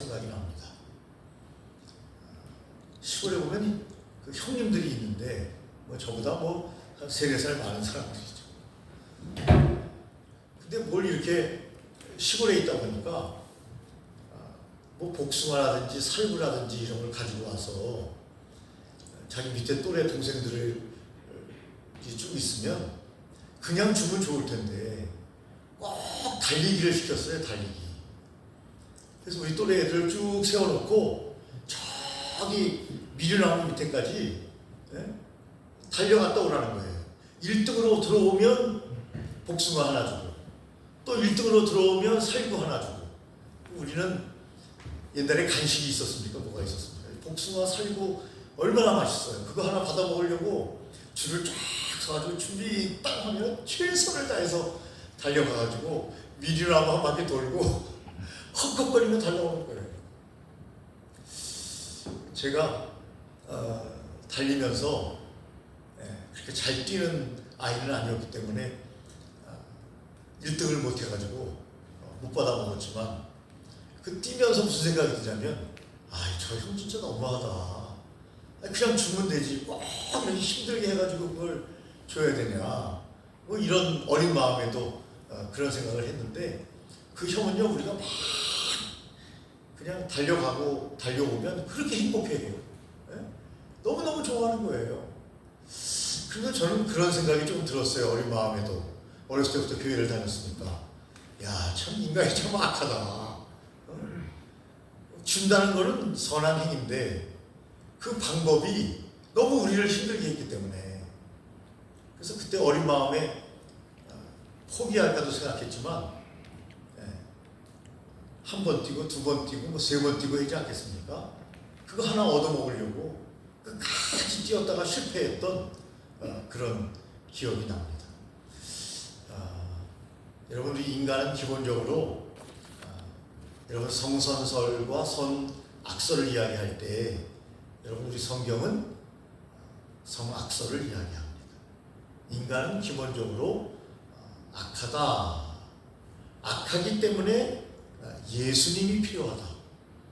생각이 납니다. 시골에 보면 그 형님들이 있는데 저보다 한 3-4살 많은 사람들이죠. 근데 뭘 이렇게 시골에 있다 보니까 복숭아라든지 살구라든지 이런 걸 가지고 와서 자기 밑에 또래 동생들을 쭉 있으면 그냥 주면 좋을 텐데 꼭 달리기를 시켰어요. 달리기. 그래서 우리 또래 애들을 쭉 세워놓고 저기 미련나무 밑에까지 달려갔다 오라는 거예요. 1등으로 들어오면 복숭아 하나 주고 또 1등으로 들어오면 살구 하나 주고. 우리는 옛날에 간식이 있었습니까? 뭐가 있었습니까? 복숭아 살구 얼마나 맛있어요. 그거 하나 받아 먹으려고 줄을 쫙 서가지고 준비 딱 하면 최선을 다해서 달려가가지고 미리나무 한 바퀴 돌고 헉헉거리며 달려오는 거예요. 제가 달리면서 그렇게 잘 뛰는 아이는 아니었기 때문에 1등을 못 해가지고 못 받아 먹었지만 그 뛰면서 무슨 생각이 드냐면 저 형 진짜 너무하다. 그냥 주면 되지 꼭 이렇게 힘들게 해가지고 그걸 줘야 되냐. 이런 어린 마음에도 그런 생각을 했는데 그 형은요, 우리가 막 그냥 달려오면 그렇게 행복해해요. 너무너무 좋아하는 거예요. 그래서 저는 그런 생각이 좀 들었어요. 어린 마음에도. 어렸을 때부터 교회를 다녔으니까. 야, 참 인간이 참 악하다. 준다는 거는 선한 행위인데 그 방법이 너무 우리를 힘들게 했기 때문에. 그래서 그때 어린 마음에 포기할까도 생각했지만 한 번 뛰고 2번 뛰고 3번 뛰고 하지 않겠습니까? 그거 하나 얻어먹으려고 끝까지 뛰었다가 실패했던 그런 기억이 납니다. 여러분, 우리 인간은 기본적으로 여러분 성선설과 선악설을 이야기할 때 여러분 우리 성경은 성악설을 이야기합니다. 인간은 기본적으로 악하다. 악하기 때문에 예수님이 필요하다.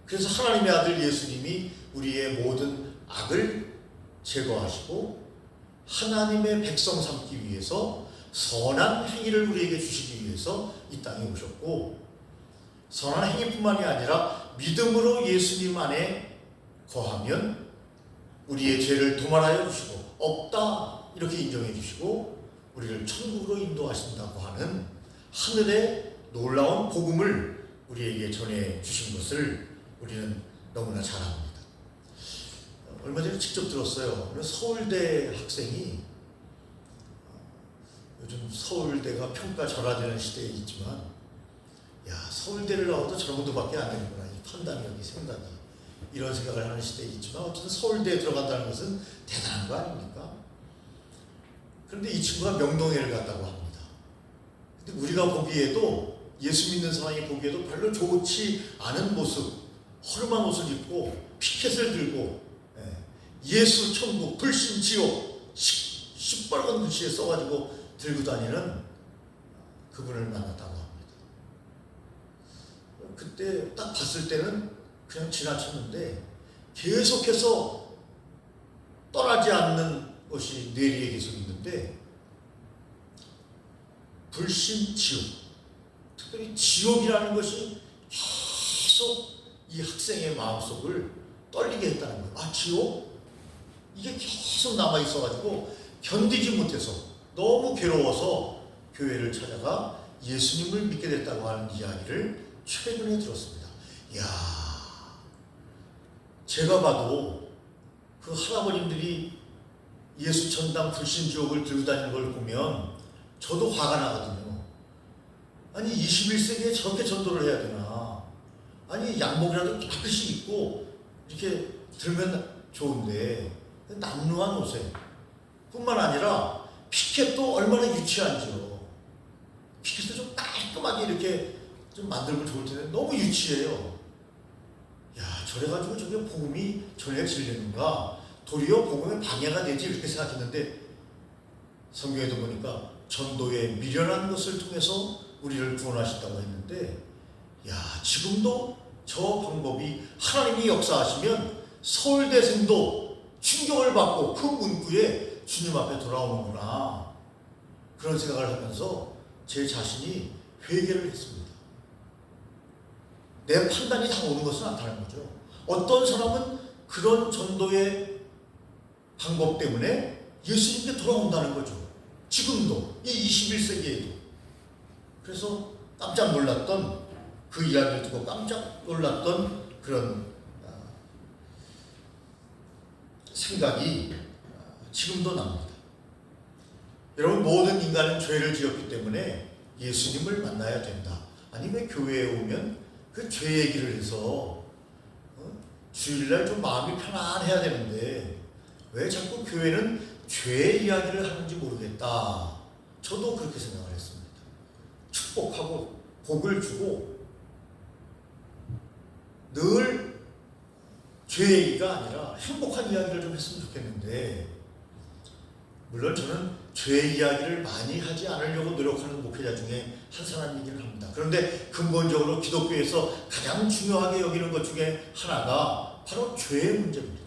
그래서 하나님의 아들 예수님이 우리의 모든 악을 제거하시고 하나님의 백성 삼기 위해서 선한 행위를 우리에게 주시기 위해서 이 땅에 오셨고, 선한 행위뿐만이 아니라 믿음으로 예수님 안에 거하면 우리의 죄를 도말하여 주시고 없다 이렇게 인정해 주시고 우리를 천국으로 인도하신다고 하는 하늘의 놀라운 복음을 우리에게 전해 주신 것을 우리는 너무나 잘 압니다. 얼마 전에 직접 들었어요. 서울대 학생이, 요즘 서울대가 평가절하되는 시대에 있지만 서울대를 나와도 저런 정도밖에 안 되는구나. 이 판단력이, 생각이, 이런 생각을 하는 시대에 있지만 어쨌든 서울대에 들어간다는 것은 대단한 거 아닙니까? 그런데 이 친구가 명동에를 갔다고 합니다. 근데 우리가 보기에도, 예수 믿는 사람이 보기에도 별로 좋지 않은 모습, 허름한 옷을 입고 피켓을 들고 예수, 천국, 불신, 지옥 시뻘건 글씨에 써가지고 들고 다니는 그분을 만났다고 합니다. 그때 딱 봤을 때는 그냥 지나쳤는데 계속해서 떠나지 않는 것이 뇌리에 계속 있는데, 불신, 지옥, 특별히 지옥이라는 것이 계속 이 학생의 마음속을 떨리게 했다는 거예요. 지옥? 이게 계속 남아있어가지고 견디지 못해서 너무 괴로워서 교회를 찾아가 예수님을 믿게 됐다고 하는 이야기를 최근에 들었습니다. 제가 봐도 그 할아버님들이 예수 천당 불신 지옥을 들고 다니는 걸 보면 저도 화가 나거든요. 아니 21세기에 저렇게 전도를 해야 되나? 아니 양복이라도 깨끗이 입고 이렇게 들면 좋은데 남루한 옷에, 뿐만 아니라 피켓도 얼마나 유치한지요. 피켓도 좀 깔끔하게 이렇게 좀 만들면 좋을 텐데 너무 유치해요. 저래가지고 저게 복음이 전해지려는가, 도리어 복음에 방해가 되지 이렇게 생각했는데 성경에도 보니까 전도에 미련한 것을 통해서 우리를 구원하신다고 했는데 지금도 저 방법이 하나님이 역사하시면 서울대생도 충격을 받고 그 문구에 주님 앞에 돌아오는구나, 그런 생각을 하면서 제 자신이 회개를 했습니다. 내 판단이 다 옳은 것은 않다는 거죠. 어떤 사람은 그런 전도의 방법 때문에 예수님께 돌아온다는 거죠. 지금도, 이 21세기에도. 그래서 깜짝 놀랐던, 그 이야기를 듣고 깜짝 놀랐던 그런 생각이 지금도 납니다. 여러분, 모든 인간은 죄를 지었기 때문에 예수님을 만나야 된다. 아니, 왜 교회에 오면 그 죄 얘기를 해서 주일날 좀 마음이 편안해야 되는데 왜 자꾸 교회는 죄 이야기를 하는지 모르겠다. 저도 그렇게 생각을 했습니다. 축복하고 복을 주고 늘 죄 얘기가 아니라 행복한 이야기를 좀 했으면 좋겠는데, 물론 저는 죄 이야기를 많이 하지 않으려고 노력하는 목회자 중에 한 사람이긴 합니다. 그런데 근본적으로 기독교에서 가장 중요하게 여기는 것 중에 하나가 바로 죄의 문제입니다.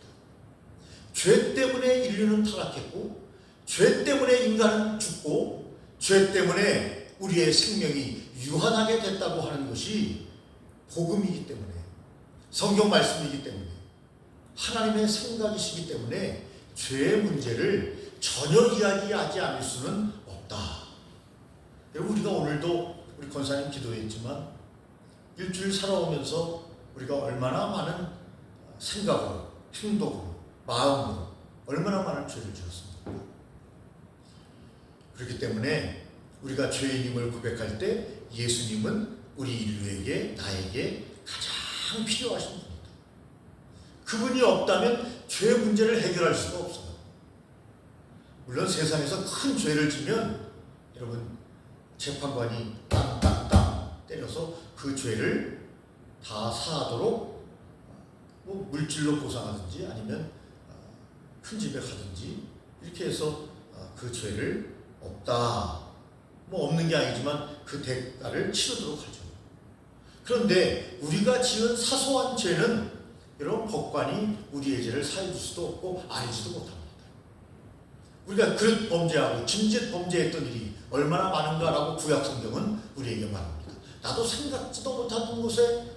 죄 때문에 인류는 타락했고, 죄 때문에 인간은 죽고, 죄 때문에 우리의 생명이 유한하게 됐다고 하는 것이 복음이기 때문에, 성경 말씀이기 때문에, 하나님의 생각이시기 때문에 죄의 문제를 전혀 이야기하지 않을 수는 없다. 여러분, 우리가 오늘도 우리 권사님 기도했지만 일주일 살아오면서 우리가 얼마나 많은 생각으로, 행동으로, 마음으로 얼마나 많은 죄를 지었습니까? 그렇기 때문에 우리가 죄인임을 고백할 때 예수님은 우리 인류에게, 나에게 가장 필요하신 분입니다. 그분이 없다면 죄 문제를 해결할 수가 없어요. 물론 세상에서 큰 죄를 지면 여러분, 재판관이 땅땅땅 때려서 그 죄를 다 사하도록 뭐 물질로 보상하든지 아니면 큰 집에 가든지 이렇게 해서 그 죄를 없다, 뭐 없는 게 아니지만 그 대가를 치르도록 하죠. 그런데 우리가 지은 사소한 죄는 여러분, 법관이 우리의 죄를 사해 줄 수도 없고 알지도 못합니다. 우리가 그릇 범죄하고 짐짓 범죄했던 일이 얼마나 많은가라고 구약 성경은 우리에게 말합니다. 나도 생각지도 못하던 곳에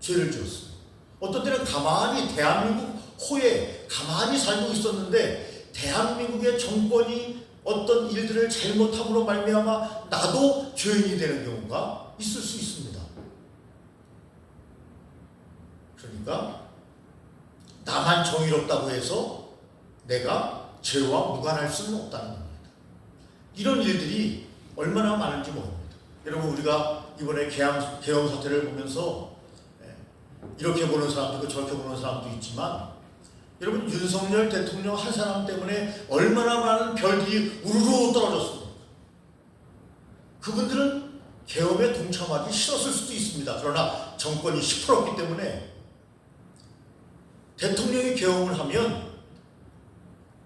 죄를 지었어요. 어떤 때는 가만히 대한민국 호에 가만히 살고 있었는데 대한민국의 정권이 어떤 일들을 잘못함으로 말미암아 나도 죄인이 되는 경우가 있을 수 있습니다. 그러니까 나만 정의롭다고 해서 내가 죄와 무관할 수는 없다는 겁니다. 이런 일들이 얼마나 많은지 모릅니다. 여러분, 우리가 이번에 계엄 사태를 보면서 이렇게 보는 사람도 있고 저렇게 보는 사람도 있지만, 여러분, 윤석열 대통령 한 사람 때문에 얼마나 많은 별들이 우르르 떨어졌습니까? 그분들은 계엄에 동참하기 싫었을 수도 있습니다. 그러나 정권이 시퍼렇기 때문에 대통령이 계엄을 하면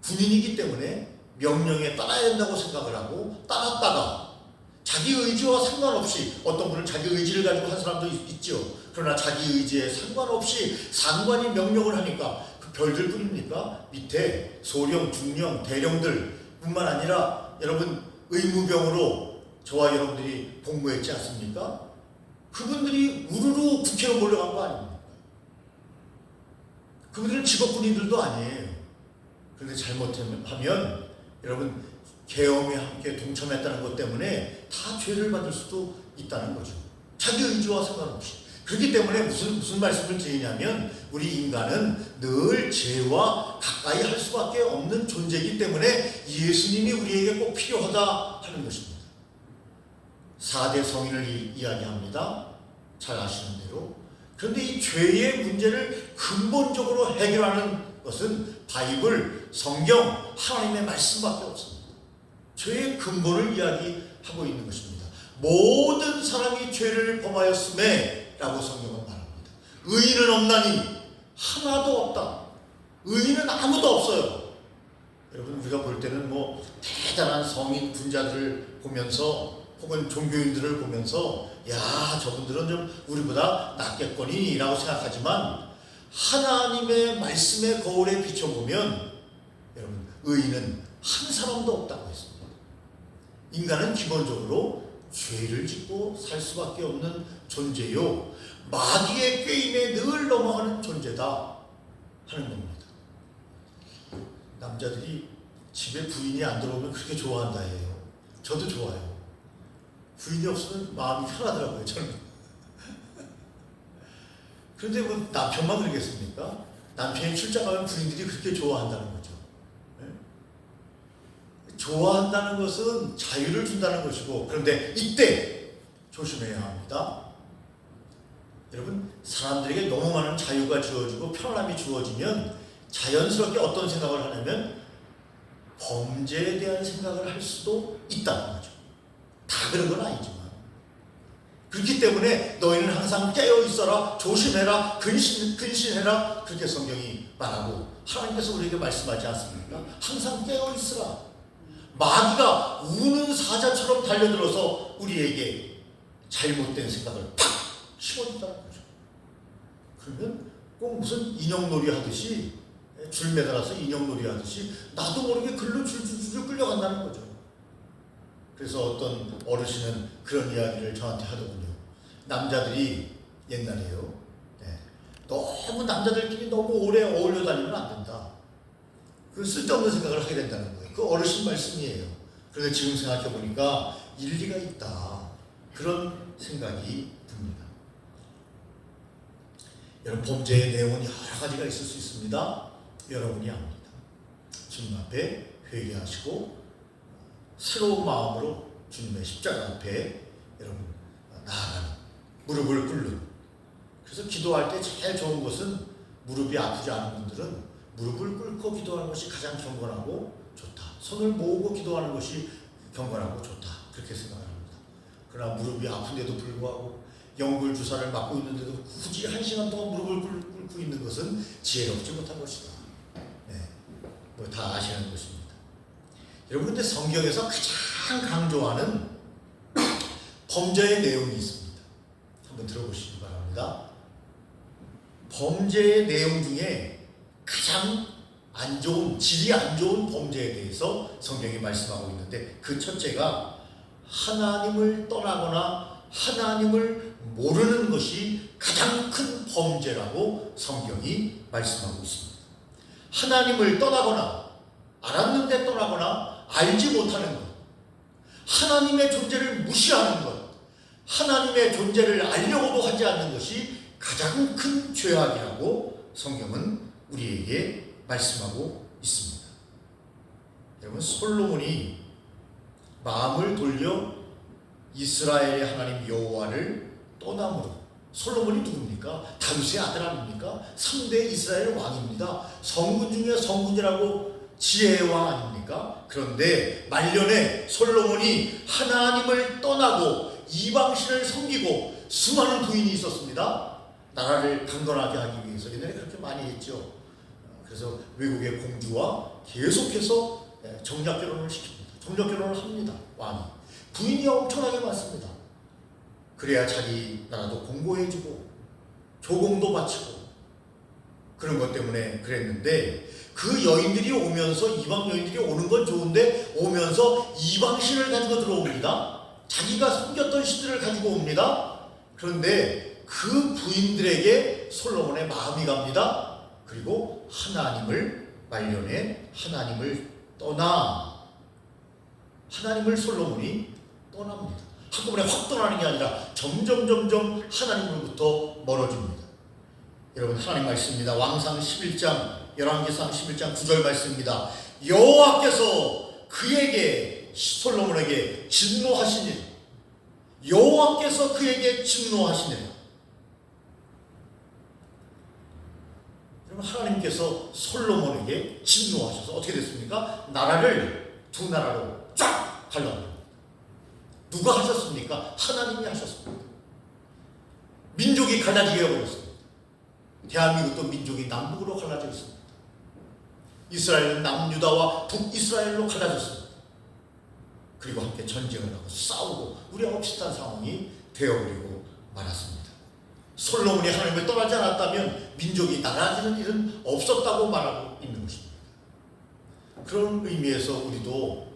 군인이기 때문에 명령에 따라야 된다고 생각을 하고 따랐다가 자기 의지와 상관없이, 어떤 분은 자기 의지를 가지고 한 사람도 있죠. 그러나 자기 의지에 상관없이 상관이 명령을 하니까 그 별들 뿐입니까? 밑에 소령, 중령, 대령들 뿐만 아니라 여러분, 의무병으로 저와 여러분들이 복무했지 않습니까? 그분들이 우르르 국회로 몰려간 거 아닙니까? 그분들은 직업군인들도 아니에요. 그런데 잘못하면 여러분, 계엄에 함께 동참했다는 것 때문에 다 죄를 받을 수도 있다는 거죠. 자기 의지와 상관없이. 그렇기 때문에 무슨 말씀을 드리냐면, 우리 인간은 늘 죄와 가까이 할 수밖에 없는 존재이기 때문에 예수님이 우리에게 꼭 필요하다 하는 것입니다. 4대 성인을 이야기합니다. 잘 아시는 대로. 그런데 이 죄의 문제를 근본적으로 해결하는 것은 바이블, 성경, 하나님의 말씀밖에 없습니다. 죄의 근본을 이야기하고 있는 것입니다. 모든 사람이 죄를 범하였음에 라고 성경은 말합니다. 의인은 없나니 하나도 없다. 의인은 아무도 없어요. 여러분, 우리가 볼 때는 뭐 대단한 성인 군자들을 보면서 혹은 종교인들을 보면서 야, 저분들은 좀 우리보다 낫겠거니 라고 생각하지만 하나님의 말씀의 거울에 비춰보면 여러분, 의인은 한 사람도 없다고 했습니다. 인간은 기본적으로 죄를 짓고 살 수밖에 없는 존재요, 마귀의 꾀임에 늘 넘어가는 존재다 하는 겁니다. 남자들이 집에 부인이 안 들어오면 그렇게 좋아한다 해요. 저도 좋아요. 부인이 없으면 마음이 편하더라고요, 저는. 그런데 뭐 남편만 그러겠습니까? 남편이 출장 가면 부인들이 그렇게 좋아한다는 거죠. 네? 좋아한다는 것은 자유를 준다는 것이고, 그런데 이때 조심해야 합니다. 여러분, 사람들에게 너무 많은 자유가 주어지고 편안함이 주어지면 자연스럽게 어떤 생각을 하냐면 범죄에 대한 생각을 할 수도 있다는 거죠. 다 그런 건 아니지만. 그렇기 때문에 너희는 항상 깨어 있어라, 조심해라, 근신해라, 그렇게 성경이 말하고 하나님께서 우리에게 말씀하지 않습니까? 항상 깨어 있으라. 마귀가 우는 사자처럼 달려들어서 우리에게 잘못된 생각을 팍 심어준다는 거죠. 그러면 꼭 무슨 인형놀이 하듯이, 줄 매달아서 인형놀이 하듯이 나도 모르게 글로 줄줄줄 끌려간다는 거죠. 그래서 어떤 어르신은 그런 이야기를 저한테 하더군요. 남자들이 옛날에요, 너무 남자들끼리 너무 오래 어울려 다니면 안 된다. 그 쓸데없는 생각을 하게 된다는 거예요. 그 어르신 말씀이에요. 그런데 지금 생각해 보니까 일리가 있다, 그런 생각이 듭니다. 여러분, 범죄의 내용은 여러 가지가 있을 수 있습니다. 여러분이 압니다. 주님 앞에 회개하시고 새로운 마음으로 주님의 십자가 앞에 여러분 나아가는, 무릎을 꿇는. 그래서 기도할 때 제일 좋은 것은 무릎이 아프지 않은 분들은 무릎을 꿇고 기도하는 것이 가장 경건하고 좋다. 손을 모으고 기도하는 것이 경건하고 좋다, 그렇게 생각합니다. 그러나 무릎이 아픈데도 불구하고 영불 주사를 맞고 있는데도 굳이 1시간 동안 무릎을 꿇고 있는 것은 지혜롭지 못한 것이다. 뭐 다 아시는 것입니다. 여러분, 근데 성경에서 가장 강조하는 범죄의 내용이 있습니다. 한번 들어보시기 바랍니다. 범죄의 내용 중에 가장 안 좋은, 질이 안 좋은 범죄에 대해서 성경이 말씀하고 있는데, 그 첫째가 하나님을 떠나거나 하나님을 모르는 것이 가장 큰 범죄라고 성경이 말씀하고 있습니다. 하나님을 떠나거나, 알았는데 떠나거나 알지 못하는 것, 하나님의 존재를 무시하는 것, 하나님의 존재를 알려고도 하지 않는 것이 가장 큰 죄악이라고 성경은 우리에게 말씀하고 있습니다. 여러분, 솔로몬이 마음을 돌려 이스라엘의 하나님 여호와를 떠남으로, 솔로몬이 누굽니까? 다윗의 아들 아닙니까? 3대 이스라엘 왕입니다. 성군 중에 성군이라고 지혜의 왕 아닙니까? 그런데 말년에 솔로몬이 하나님을 떠나고 이방신을 섬기고 수많은 부인이 있었습니다. 나라를 강건하게 하기 위해서 옛날에 그렇게 많이 했죠. 그래서 외국의 공주와 계속해서 정략 결혼을 시킵니다. 정략 결혼을 합니다. 왕이. 부인이 엄청나게 많습니다. 그래야 자기 나라도 공고해지고 조공도 바치고 그런 것 때문에 그랬는데, 그 여인들이 오면서, 이방 여인들이 오는 건 좋은데 오면서 이방신을 가지고 들어옵니다. 자기가 섬겼던 신들을 가지고 옵니다. 그런데 그 부인들에게 솔로몬의 마음이 갑니다. 그리고 하나님을 말년에 하나님을 하나님을 솔로몬이 떠납니다. 한꺼번에 확 떠나는 게 아니라 점점 하나님으로부터 멀어집니다. 여러분, 하나님 말씀입니다. 왕상 11장, 열왕기상 11장 9절 말씀입니다. 여호와께서 그에게, 솔로몬에게 진노하시니라. 여호와께서 그에게 진노하시니라. 여러분, 하나님께서 솔로몬에게 진노하셔서 어떻게 됐습니까? 나라를 두 나라로 쫙 갈라버립니다. 누가 하셨습니까? 하나님이 하셨습니다. 민족이 갈라지게 해버렸습니다. 대한민국도 민족이 남북으로 갈라져 있습니다. 이스라엘은 남유다와 북이스라엘로 갈라졌습니다. 그리고 함께 전쟁을 하고 싸우고 우리하고 비슷한 상황이 되어버리고 말았습니다. 솔로몬이 하나님을 떠나지 않았다면 민족이 나라지는 일은 없었다고 말하고 있는 것입니다. 그런 의미에서 우리도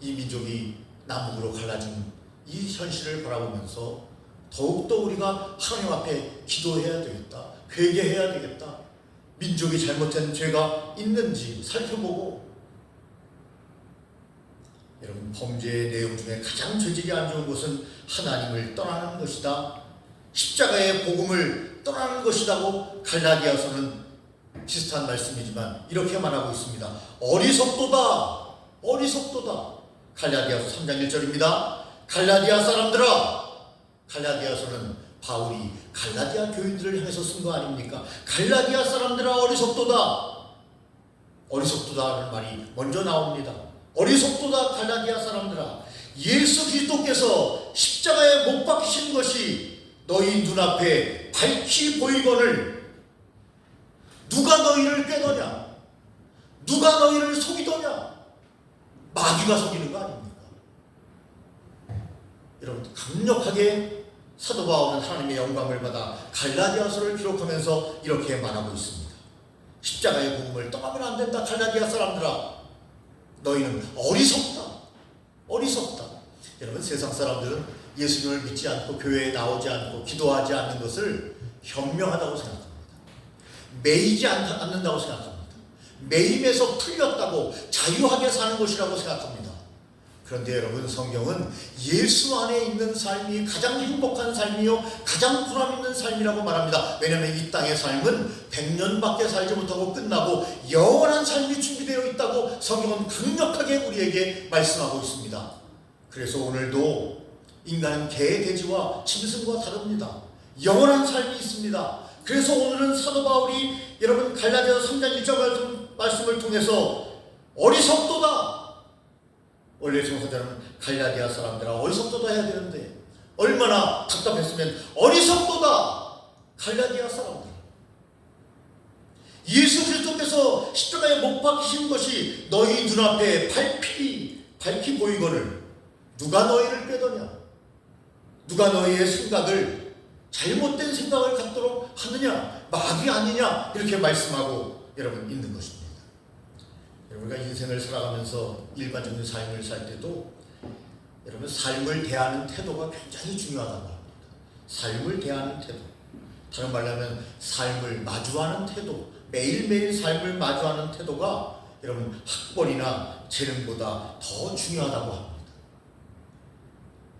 이 민족이 남북으로 갈라진 이 현실을 바라보면서 더욱더 우리가 하나님 앞에 기도해야 되겠다, 회개해야 되겠다, 민족이 잘못된 죄가 있는지 살펴보고, 여러분, 범죄의 내용 중에 가장 죄질이 안 좋은 것은 하나님을 떠나는 것이다, 십자가의 복음을 떠나는 것이라고 갈라디아서는 비슷한 말씀이지만 이렇게 말하고 있습니다. 어리석도다, 어리석도다. 갈라디아서 3장 1절입니다. 갈라디아 사람들아, 갈라디아서는 바울이 갈라디아 교인들을 향해서 쓴 거 아닙니까? 갈라디아 사람들아 어리석도다. 어리석도다라는 말이 먼저 나옵니다. 어리석도다 갈라디아 사람들아, 예수 그리스도께서 십자가에 못 박히신 것이 너희 눈앞에 밝히 보이거늘 누가 너희를 꾀더냐? 누가 너희를 속이더냐? 마귀가 속이는 거 아닙니까? 여러분, 강력하게 사도 바울은 하나님의 영광을 받아 갈라디아서를 기록하면서 이렇게 말하고 있습니다. 십자가의 복음을 떠나면 안 된다. 갈라디아 사람들아, 너희는 어리석다, 어리석다. 여러분, 세상 사람들은 예수님을 믿지 않고 교회에 나오지 않고 기도하지 않는 것을 현명하다고 생각합니다. 매이지 않는다고 생각합니다. 매임에서 풀렸다고 자유하게 사는 것이라고 생각합니다. 그런데 여러분, 성경은 예수 안에 있는 삶이 가장 행복한 삶이요 가장 보람 있는 삶이라고 말합니다. 왜냐하면 이 땅의 삶은 100년밖에 살지 못하고 끝나고 영원한 삶이 준비되어 있다고 성경은 강력하게 우리에게 말씀하고 있습니다. 그래서 오늘도 인간은 개, 돼지와 짐승과 다릅니다. 영원한 삶이 있습니다. 그래서 오늘은 사도 바울이 여러분 갈라디아서 3장 1절 말씀을 통해서 어리석도다. 원래 정서자는 갈라디아 사람들아 어리석도다 해야 되는데 얼마나 답답했으면 어리석도다 갈라디아 사람들. 예수 그리스도께서 십자가에 못 박히신 것이 너희 눈앞에 밝히 보이거늘 누가 너희를 꾀더냐? 누가 너희의 생각을 잘못된 생각을 갖도록 하느냐? 마귀 아니냐? 이렇게 말씀하고 여러분 있는 것입니다. 우리가 인생을 살아가면서 일반적인 삶을 살 때도 여러분 삶을 대하는 태도가 굉장히 중요하다고 합니다. 삶을 대하는 태도, 다른 말로 하면 삶을 마주하는 태도, 매일매일 삶을 마주하는 태도가 여러분 학벌이나 재능보다 더 중요하다고 합니다.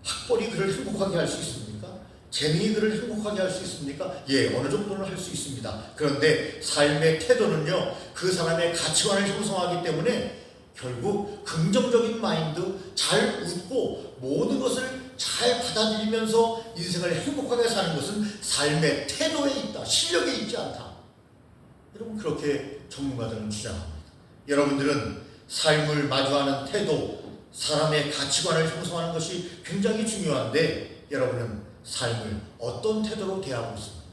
학벌이 그를 행복하게 할 수 있습니까? 재능이 그를 행복하게 할 수 있습니까? 예, 어느 정도는 할 수 있습니다. 그런데 삶의 태도는요, 그 사람의 가치관을 형성하기 때문에 결국 긍정적인 마인드, 잘 웃고 모든 것을 잘 받아들이면서 인생을 행복하게 사는 것은 삶의 태도에 있다, 실력에 있지 않다. 여러분, 그렇게 전문가들은 주장합니다. 여러분들은 삶을 마주하는 태도, 사람의 가치관을 형성하는 것이 굉장히 중요한데 여러분은 삶을 어떤 태도로 대하고 있습니까?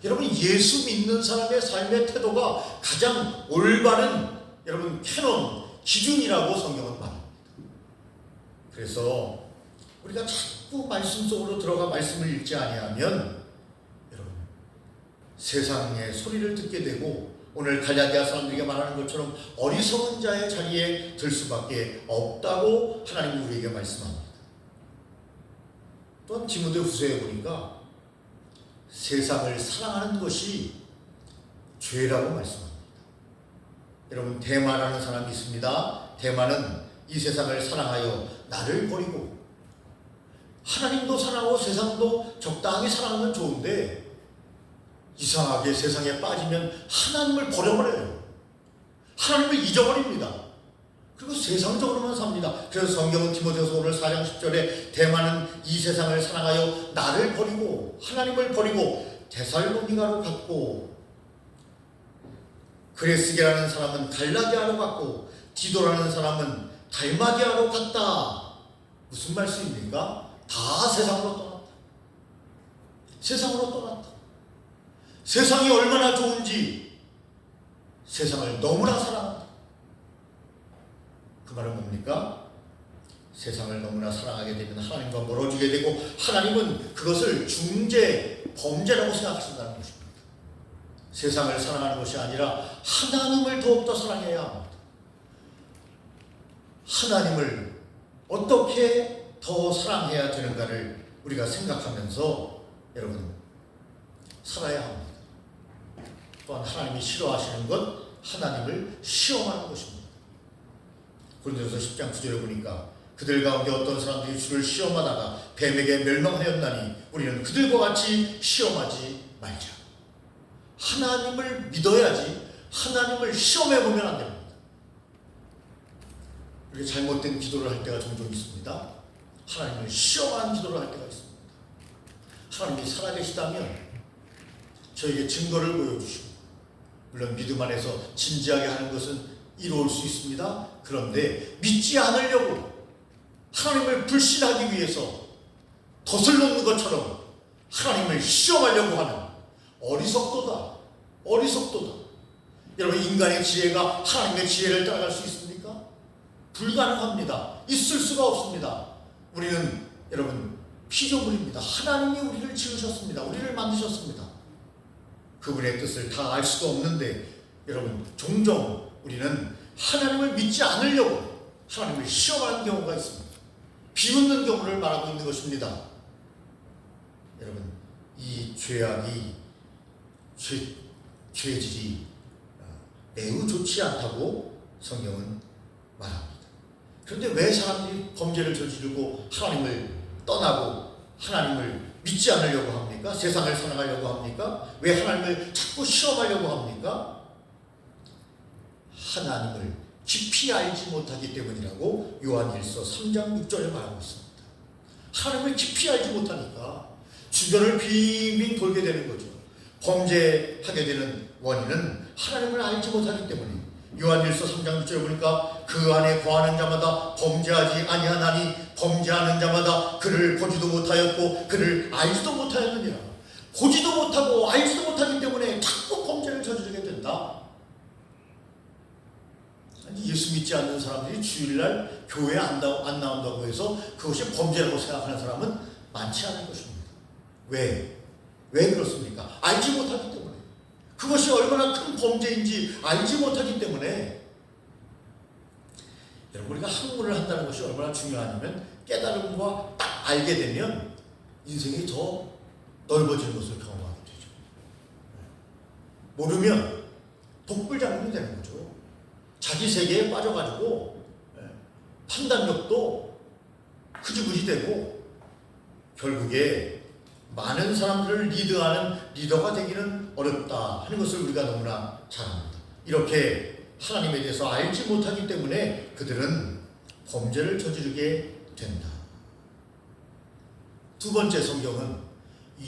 여러분, 예수 믿는 사람의 삶의 태도가 가장 올바른 여러분 캐논, 기준이라고 성경은 말합니다. 그래서 우리가 자꾸 말씀 속으로 들어가 말씀을 읽지 아니하면 여러분 세상의 소리를 듣게 되고 오늘 갈라디아 사람들에게 말하는 것처럼 어리석은 자의 자리에 들 수밖에 없다고 하나님이 우리에게 말씀합니다. 또한 디모데후서에 보니까 세상을 사랑하는 것이 죄라고 말씀합니다. 여러분, 대마라는 사람이 있습니다. 대마는 이 세상을 사랑하여 나를 버리고, 하나님도 사랑하고 세상도 적당히 사랑하면 좋은데 이상하게 세상에 빠지면 하나님을 버려버려요. 하나님을 잊어버립니다. 그리고 세상적으로만 삽니다. 그래서 성경은 디모데후서 오늘 4장 10절에 대마는 이 세상을 사랑하여 나를 버리고 하나님을 버리고 데살로니가로 갔고, 그레스게라는 사람은 갈라디아로 갔고 디도라는 사람은 달마디아로 갔다. 무슨 말씀입니까? 다 세상으로 떠났다. 세상으로 떠났다. 세상이 얼마나 좋은지 세상을 너무나 사랑한다. 그 말은 뭡니까? 세상을 너무나 사랑하게 되면 하나님과 멀어지게 되고 하나님은 그것을 중재, 범죄라고 생각하신다는 것입니다. 세상을 사랑하는 것이 아니라 하나님을 더욱더 사랑해야 합니다. 하나님을 어떻게 더 사랑해야 되는가를 우리가 생각하면서 여러분 살아야 합니다. 또한 하나님이 싫어하시는 것, 하나님을 시험하는 것입니다. 고린도서 10장 9절에 보니까 그들 가운데 어떤 사람들이 주를 시험하다가 뱀에게 멸망하였나니 우리는 그들과 같이 시험하지 말자. 하나님을 믿어야지 하나님을 시험해보면 안 됩니다. 우리가 잘못된 기도를 할 때가 종종 있습니다. 하나님을 시험하는 기도를 할 때가 있습니다. 하나님이 살아계시다면 저에게 증거를 보여주시고, 물론 믿음 안에서 진지하게 하는 것은 이루어질 수 있습니다. 그런데 믿지 않으려고 하나님을 불신하기 위해서 덫을 놓는 것처럼 하나님을 시험하려고 하는 어리석도다. 어리석도다. 여러분, 인간의 지혜가 하나님의 지혜를 따라갈 수 있습니까? 불가능합니다. 있을 수가 없습니다. 우리는 여러분 피조물입니다. 하나님이 우리를 지으셨습니다. 우리를 만드셨습니다. 그분의 뜻을 다 알 수도 없는데 여러분 종종 우리는 하나님을 믿지 않으려고 하나님을 시험하는 경우가 있습니다. 비웃는 경우를 말하고 있는 것입니다. 여러분, 이 죄악이 죄질이 매우 좋지 않다고 성경은 말합니다. 그런데 왜 사람들이 범죄를 저지르고 하나님을 떠나고 하나님을 믿지 않으려고 합니까? 세상을 사랑하려고 합니까? 왜 하나님을 자꾸 시험하려고 합니까? 하나님을 깊이 알지 못하기 때문이라고 요한일서 3장 6절에 말하고 있습니다. 하나님을 깊이 알지 못하니까 주변을 빙빙 돌게 되는 거죠. 범죄하게 되는 원인은 하나님을 알지 못하기 때문에 요한일서 3장 6절에 보니까 그 안에 거하는 자마다 범죄하지 아니하나니 범죄하는 자마다 그를 보지도 못하였고 그를 알지도 못하였느니라. 보지도 못하고 알지도 못하기 때문에 자꾸 범죄를 저지르게 된다. 예수 믿지 않는 사람들이 주일날 교회에 안 나온다고 해서 그것이 범죄라고 생각하는 사람은 많지 않을 것입니다. 왜 그렇습니까? 알지 못하기 때문에. 그것이 얼마나 큰 범죄인지 알지 못하기 때문에. 여러분, 우리가 학문을 한다는 것이 얼마나 중요하냐면 깨달음과 딱 알게 되면 인생이 더 넓어지는 것을 경험하게 되죠. 모르면 독불장군이 되는 거죠. 자기 세계에 빠져가지고 판단력도 흐지부지 되고 결국에 많은 사람들을 리드하는 리더가 되기는 어렵다 하는 것을 우리가 너무나 잘 압니다. 이렇게 하나님에 대해서 알지 못하기 때문에 그들은 범죄를 저지르게 된다. 두 번째, 성경은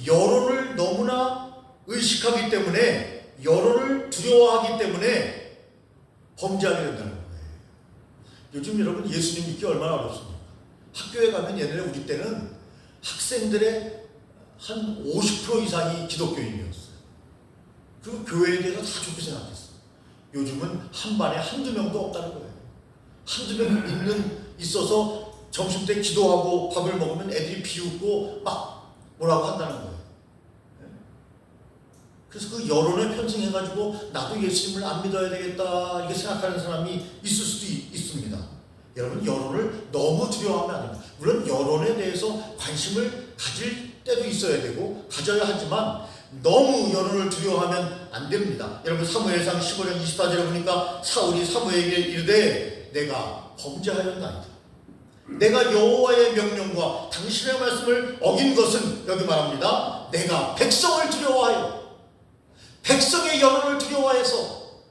여론을 너무나 의식하기 때문에, 여론을 두려워하기 때문에 범죄하게 된다는 거예요. 요즘 여러분 예수님 믿기 얼마나 어렵습니까? 학교에 가면 옛날에 우리 때는 학생들의 한 50% 이상이 기독교인이었어요. 그리고 교회에 대해서 다 좋게 생각했어요. 요즘은 한 반에 한두 명도 없다는 거예요. 한두 명 있어서 점심때 기도하고 밥을 먹으면 애들이 비웃고 막 뭐라고 한다는 거예요. 그래서 그 여론에 편승해가지고 나도 예수님을 안 믿어야 되겠다 이렇게 생각하는 사람이 있을 수도 있습니다. 여러분, 여론을 너무 두려워하면 안 됩니다. 물론 여론에 대해서 관심을 가질 때도 있어야 되고 가져야 하지만 너무 여론을 두려워하면 안 됩니다. 여러분, 사무엘상 15장 24절에 보니까 사울이 사무엘에게 이르되 내가 범죄하였나이다. 내가 여호와의 명령과 당신의 말씀을 어긴 것은, 여기 말합니다, 내가 백성을 두려워하여, 백성의 여론을 두려워해서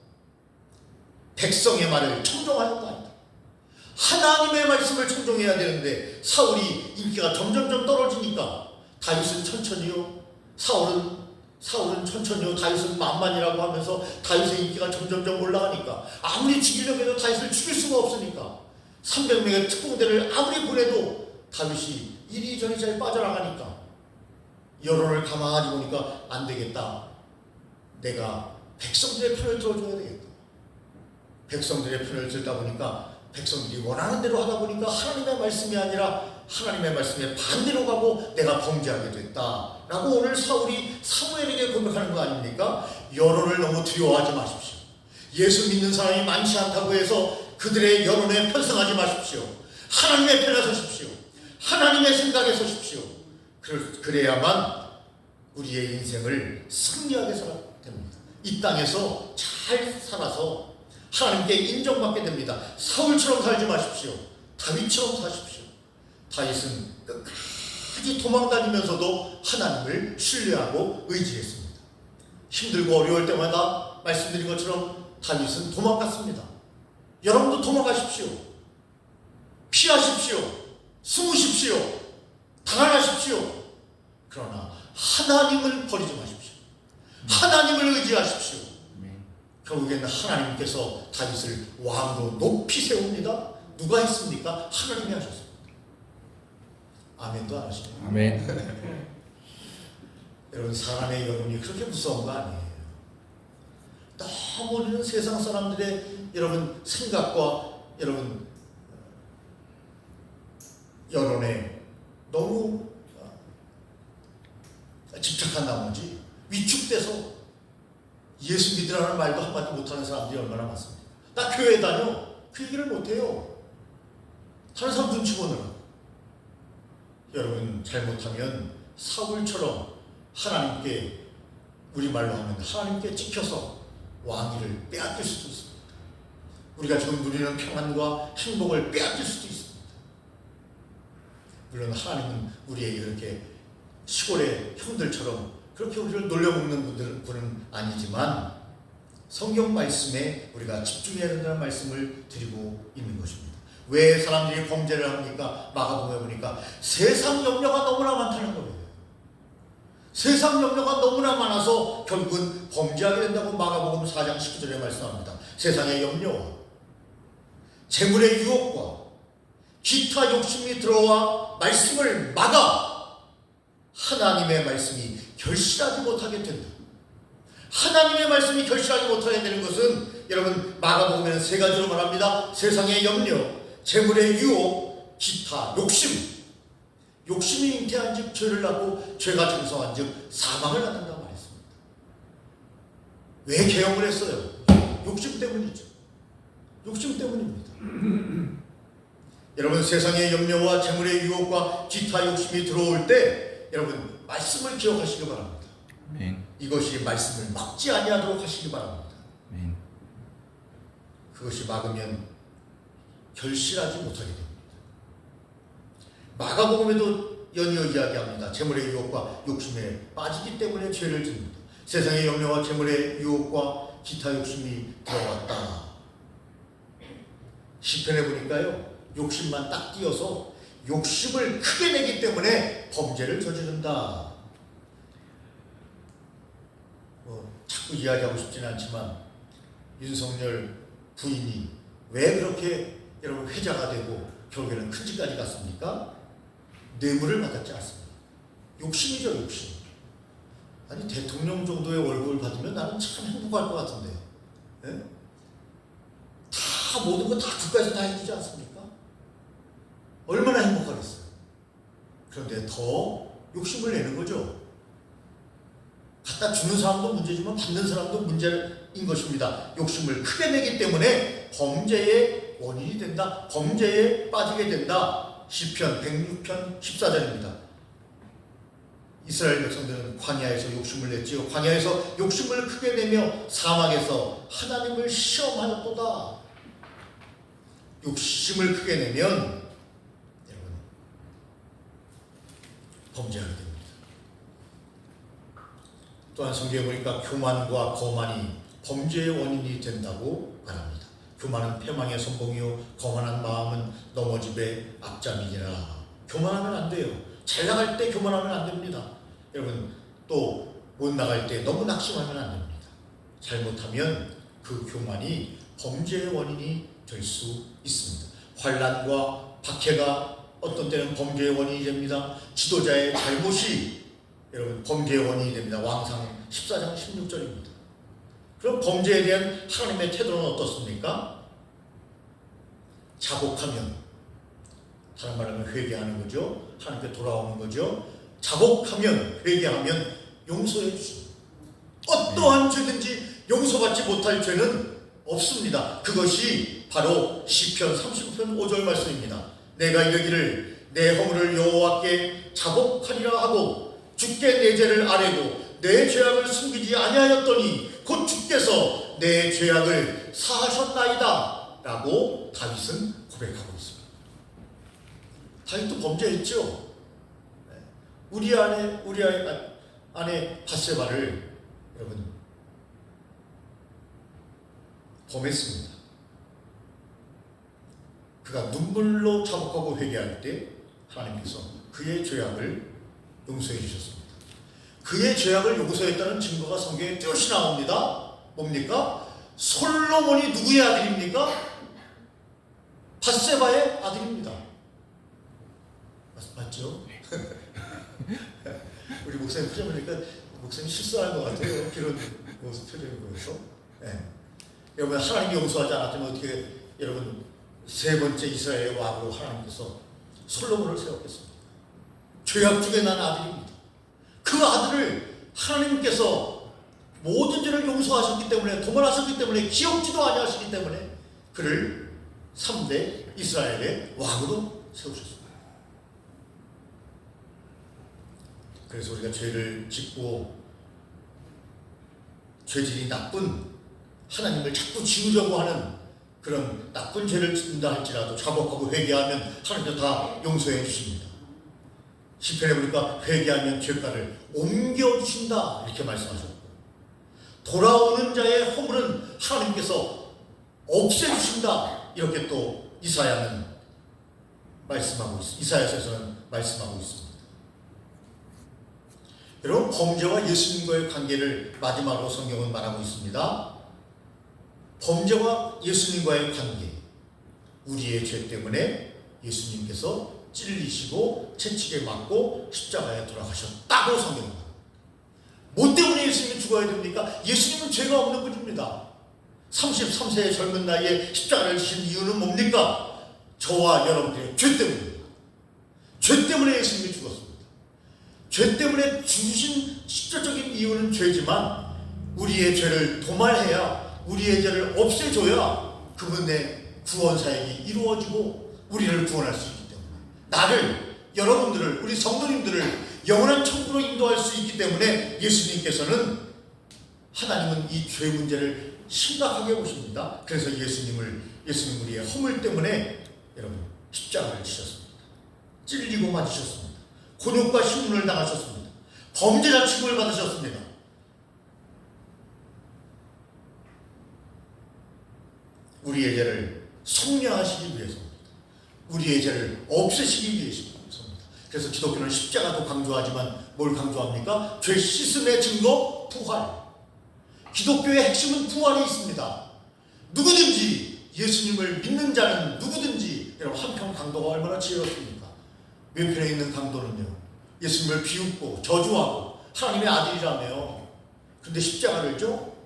백성의 말을 청종하였나이다. 하나님의 말씀을 청종해야 되는데 사울이 인기가 점점점 떨어지니까 다윗은 천천히요, 사울은 천천히요, 다윗은 만만이라고 하면서 다윗의 인기가 점점점 올라가니까 아무리 죽이려고 해도 다윗을 죽일 수가 없으니까 300명의 특공대를 아무리 보내도 다윗이 이리저리 잘 빠져나가니까 여론을 가만히 보니까 안 되겠다. 내가 백성들의 편을 들어줘야 되겠다. 백성들의 편을 들다 보니까 백성들이 원하는 대로 하다 보니까 하나님의 말씀이 아니라 하나님의 말씀에 반대로 가고 내가 범죄하게 됐다라고 오늘 사울이 사무엘에게 고백하는 거 아닙니까? 여론을 너무 두려워하지 마십시오. 예수 믿는 사람이 많지 않다고 해서 그들의 여론에 편승하지 마십시오. 하나님의 편에 서십시오. 하나님의 생각에 서십시오. 그래야만 우리의 인생을 승리하게 살아야 됩니다. 이 땅에서 잘 살아서 하나님께 인정받게 됩니다. 사울처럼 살지 마십시오. 다윗처럼 사십시오. 다윗은 끝까지 도망다니면서도 하나님을 신뢰하고 의지했습니다. 힘들고 어려울 때마다 말씀드린 것처럼 다윗은 도망갔습니다. 여러분도 도망가십시오. 피하십시오. 숨으십시오. 당하십시오. 그러나 하나님을 버리지 마십시오. 하나님을 의지하십시오. 결국에는 하나님께서 다윗을 왕으로 높이 세웁니다. 누가 했습니까? 하나님이 하셨습니다. 아멘도 안 하시네요. 아멘. 여러분, 사람의 여론이 그렇게 무서운 거 아니에요. 너무 우리는 세상 사람들의 여러분 생각과 여러분 여론에 너무 집착한 나머지 위축돼서 예수 믿으라는 말도 한마디 못하는 사람들이 얼마나 많습니까? 나 교회 다녀. 그 얘기를 못해요. 다른 사람 눈치 보느라. 여러분, 잘못하면 사울처럼 하나님께, 우리말로 하면 하나님께 찍혀서 왕위를 빼앗길 수도 있습니다. 우리가 지금 누리는 평안과 행복을 빼앗길 수도 있습니다. 물론 하나님은 우리에게 그렇게 시골의 형들처럼 그렇게 우리를 놀려먹는 분은 아니지만 성경 말씀에 우리가 집중해야 된다는 말씀을 드리고 있는 것입니다. 왜 사람들이 범죄를 합니까? 마가복음에 보니까 세상 염려가 너무나 많다는 거예요. 세상 염려가 너무나 많아서 결국은 범죄하게 된다고 마가복음 4장 19절에 말씀합니다. 세상의 염려와 재물의 유혹과 기타 욕심이 들어와 말씀을 막아 하나님의 말씀이 결실하지 못하게 된다. 하나님의 말씀이 결실하지 못하게 되는 것은 여러분 마가복음에는 세 가지로 말합니다. 세상의 염려, 재물의 유혹, 기타 욕심. 욕심이 잉태한 즉 죄를 낳고 죄가 장성한 즉 사망을 낳는다고 말했습니다. 왜 계엄을 했어요? 욕심 때문이죠. 욕심 때문입니다. 여러분, 세상의 염려와 재물의 유혹과 기타 욕심이 들어올 때 여러분 말씀을 기억하시기 바랍니다. 아멘. 이것이 말씀을 막지 아니하도록 하시기 바랍니다. 아멘. 그것이 막으면 결실하지 못하게 됩니다. 마가복음에도 연이어 이야기합니다. 재물의 유혹과 욕심에 빠지기 때문에 죄를 짓는다. 세상의 염려와 재물의 유혹과 기타 욕심이 들어왔다. 시편에 보니까요, 욕심만 딱 띄어서 욕심을 크게 내기 때문에 범죄를 저지른다. 자꾸 이야기하고 싶지는 않지만 윤석열 부인이 왜 그렇게 여러분 회자가 되고 결국에는 큰 집까지 갔습니까? 뇌물을 받았지 않습니까? 욕심이죠, 욕심. 아니, 대통령 정도의 월급을 받으면 나는 참 행복할 것 같은데, 예? 다 모든 거 다 국가에서 다 해주지 않습니까? 얼마나 행복하겠어요. 그런데 더 욕심을 내는 거죠. 갖다 주는 사람도 문제지만 받는 사람도 문제인 것입니다. 욕심을 크게 내기 때문에 범죄의 원인이 된다. 범죄에 빠지게 된다. 시편 106편 14절입니다. 이스라엘 백성들은 광야에서 욕심을 냈지요. 광야에서 욕심을 크게 내며 사막에서 하나님을 시험하였도다. 욕심을 크게 내면 여러분 범죄하게 됩니다. 또한 성경에 보니까 교만과 거만이 범죄의 원인이 된다고 말합니다. 교만은 패망의 선봉이요 거만한 마음은 넘어짐의 앞잠이니라. 교만하면 안 돼요. 잘 나갈 때 교만하면 안 됩니다. 여러분, 또 못 나갈 때 너무 낙심하면 안 됩니다. 잘못하면 그 교만이 범죄의 원인이 될 수 있습니다. 환난과 박해가 어떤 때는 범죄의 원인이 됩니다. 지도자의 잘못이 여러분 범죄의 원인이 됩니다. 왕상 14장 16절입니다. 그럼 범죄에 대한 하나님의 태도는 어떻습니까? 자복하면, 다른 말로 하면 회개하는 거죠. 하나님께 돌아오는 거죠. 자복하면, 회개하면 용서해 주십니다. 어떠한 죄든지 용서받지 못할 죄는 없습니다. 그것이 바로 시편 39편 5절 말씀입니다. 내가 이르기를 내 허물을 여호와께 자복하리라 하고 주께 내 죄를 아뢰고 내 죄악을 숨기지 아니하였더니 곧 주께서 내 죄악을 사하셨나이다 라고 다윗은 고백하고 있습니다. 다윗도 범죄했죠. 우리 아내 밧세바를 여러분 범했습니다. 그가 눈물로 자복하고 회개할 때 하나님께서 그의 죄악을 용서해 주셨습니다. 그의 죄악을 용서했다는 증거가 성경에 뚜렷이 나옵니다. 뭡니까? 솔로몬이 누구의 아들입니까? 밧세바의 아들입니다. 맞죠? 우리 목사님 표정 보니까 목사님 실수한 것 같아요. 그런 모습 표정을 보여서. 네. 여러분, 하나님이 용서하지 않았다면 어떻게 여러분 세 번째 이스라엘의 왕으로 하나님께서 솔로몬을 세웠겠습니까? 죄악 중에 난 아들입니다. 그 아들을 하나님께서 모든 죄를 용서하셨기 때문에, 도말하셨기 때문에, 기억지도 아니하시기 때문에 그를 3대 이스라엘의 왕으로 세우셨습니다. 그래서 우리가 죄를 짓고 죄질이 나쁜 하나님을 자꾸 지우려고 하는 그런 나쁜 죄를 짓는다 할지라도 자복하고 회개하면 하나님도 다 용서해 주십니다. 시편에 보니까 회개하면 죄가를 옮겨주신다 이렇게 말씀하셨고, 돌아오는 자의 허물은 하나님께서 없애주신다 이렇게 또 이사야는 말씀하고 있습니다. 이사야서에서는 말씀하고 있습니다. 여러분, 범죄와 예수님과의 관계를 마지막으로 성경은 말하고 있습니다. 범죄와 예수님과의 관계, 우리의 죄 때문에 예수님께서 찔리시고 채찍에 맞고 십자가에 돌아가셨다고 성경은. 뭐 때문에 예수님이 죽어야 됩니까? 예수님은 죄가 없는 분입니다. 33세의 젊은 나이에 십자가를 지신 이유는 뭡니까? 저와 여러분들의 죄 때문입니다. 죄 때문에 예수님이 죽었습니다. 죄 때문에 죽으신 실질적인 이유는 죄지만 우리의 죄를 도말해야, 우리의 죄를 없애줘야 그분의 구원 사역이 이루어지고 우리를 구원할 수 있기 때문에, 나를, 여러분들을, 우리 성도님들을 영원한 천국으로 인도할 수 있기 때문에 예수님께서는, 하나님은 이 죄 문제를 심각하게 보십니다. 그래서 예수님 우리의 허물 때문에 여러분 십자가를 지셨습니다. 찔리고 맞으셨습니다. 곤욕과 신문을 당하셨습니다. 범죄자 취급을 받으셨습니다. 우리의 죄를 속량하시기 위해서입니다. 우리의 죄를 없애시기 위해서입니다. 그래서 기독교는 십자가도 강조하지만 뭘 강조합니까? 죄 씻음의 증거, 부활. 기독교의 핵심은 부활이 있습니다. 누구든지 예수님을 믿는 자는 누구든지, 여러분, 한편 강도가 얼마나 지혜롭습니까? 왼편에 있는 강도는요, 예수님을 비웃고 저주하고 하나님의 아들이라며, 근데 십자가를 죠?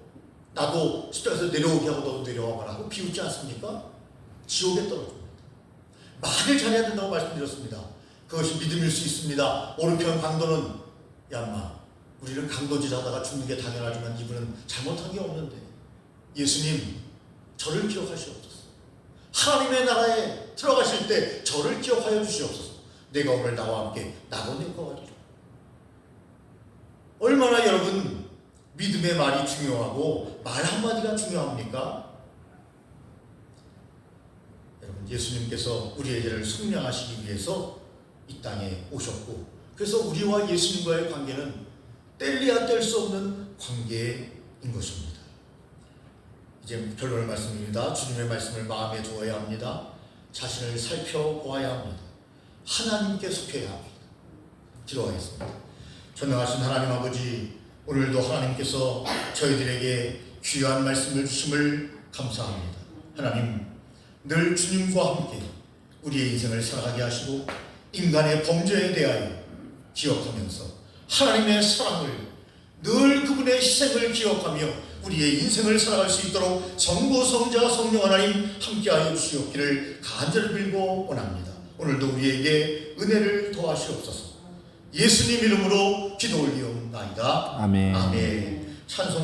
나도 십자가에서 내려오게 하고 너도 내려와봐라 하고 비웃지 않습니까? 지옥에 떨어집니다. 말을 잘해야 된다고 말씀드렸습니다. 그것이 믿음일 수 있습니다. 오른편 강도는, 야마, 우리는 강도질 하다가 죽는 게 당연하지만 이분은 잘못한 게 없는데 예수님 저를 기억하시옵소서. 하나님의 나라에 들어가실 때 저를 기억하여 주시옵소서. 내가 오늘 나와 함께 나눠낼 것 같아요. 얼마나 여러분 믿음의 말이 중요하고 말 한마디가 중요합니까? 여러분, 예수님께서 우리의 죄를 속량하시기 위해서 이 땅에 오셨고, 그래서 우리와 예수님과의 관계는 뗄래야 뗄 수 없는 관계인 것입니다. 이제 결론을 말씀드립니다. 주님의 말씀을 마음에 두어야 합니다. 자신을 살펴보아야 합니다. 하나님께 속해야 합니다. 기도하겠습니다. 전능하신 하나님 아버지, 오늘도 하나님께서 저희들에게 귀한 말씀을 주심을 감사합니다. 하나님, 늘 주님과 함께 우리의 인생을 살아가게 하시고 인간의 범죄에 대하여 기억하면서 하나님의 사랑을 늘 그분의 희생을 기억하며 우리의 인생을 살아갈 수 있도록 성부, 성자, 성령 하나님 함께하여 주시옵기를 간절히 빌고 원합니다. 오늘도 우리에게 은혜를 더하시옵소서. 예수님 이름으로 기도 올리옵나이다. 아멘. 아멘. 찬송